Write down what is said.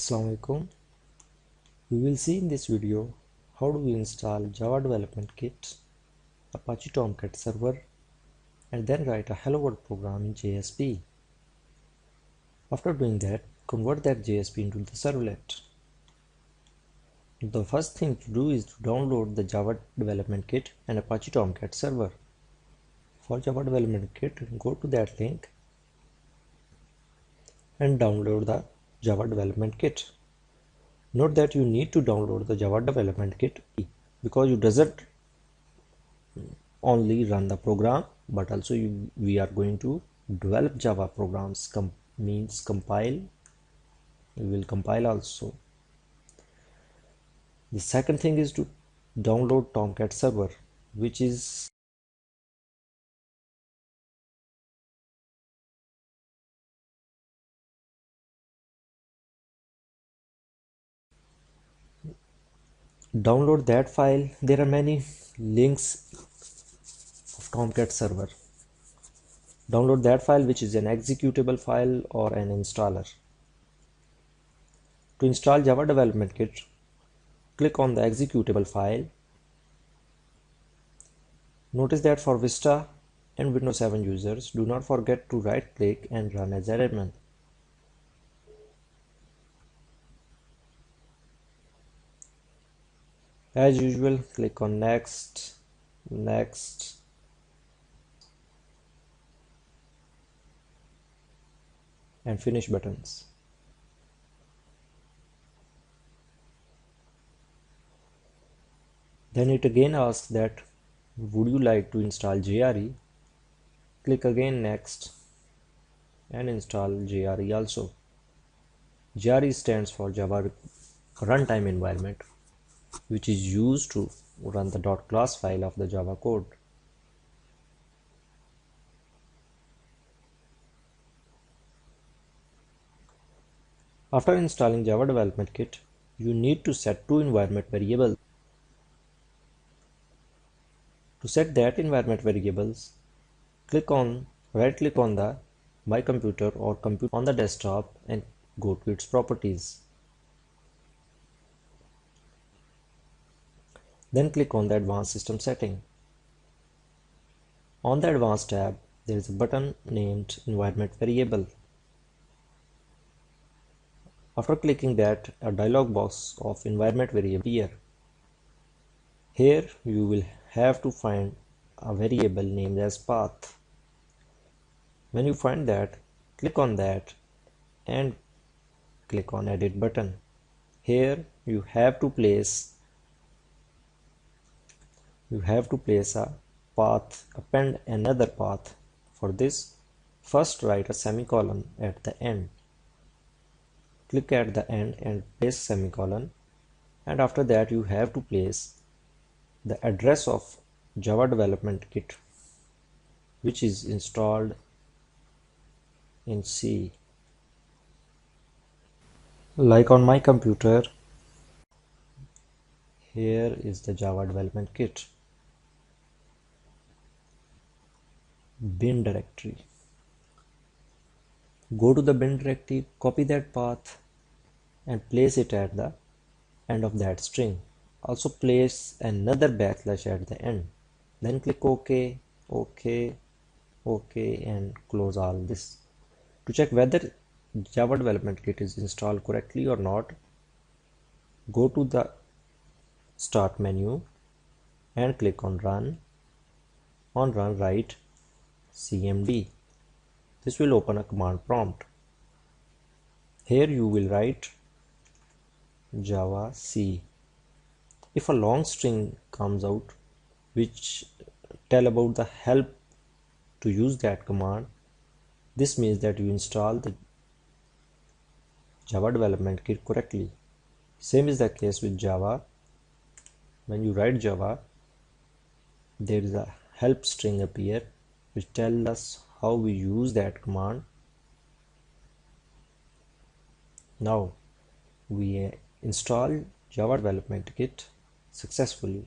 Assalamu alaikum. We will see in this video how do we install Java Development Kit, Apache Tomcat Server, and then write a hello world program in JSP. After doing that, convert that JSP into the servlet. The first thing to do is to download the Java Development Kit and Apache Tomcat Server. For Java Development Kit, go to that link and download the Java Development Kit. Note that you need to download the Java Development Kit because it doesn't only run the program, but also we are going to develop Java programs. Means compile. We will compile also. The second thing is to download Tomcat Server, which is download that file. There are many links of Tomcat Server. Download that file, which is an executable file or an installer. To install Java Development Kit, click on the executable file. Notice that for Vista and Windows 7 users, do not forget to right click and run as admin. As usual, click on next, next, and finish buttons. Then it again asks that would you like to install JRE? Click again next and install JRE also. JRE stands for Java Runtime Environment, which is used to run the .class file of the Java code. After installing Java Development Kit, you need to set two environment variables. To set that environment variables, right click on the My Computer or Compute on the desktop and go to its properties. Then click on the Advanced System Setting. On the Advanced tab, there is a button named Environment Variable. After clicking that, a dialog box of Environment Variable appears. Here you will have to find a variable named as path. When you find that, click on that and click on Edit button. Here you have to place a path, append another path. For this, first write a semicolon at the end. Click at the end and place semicolon, and after that you have to place the address of Java Development Kit, which is installed in C. Like on my computer, here is the Java Development Kit. Bin directory. Go to the bin directory, copy that path and place it at the end of that string. Also place another backslash at the end. Then click OK, OK, OK and close all this. To check whether Java Development Kit is installed correctly or not, go to the Start menu and click on Run. On Run, write cmd. This will open a command prompt. Here you will write Java C. If a long string comes out which tell about the help to use that command, this means that you install the Java Development Kit correctly. Same is the case with Java. When you write Java, there is a help string appear which tells us how we use that command. Now we install Java Development Kit successfully.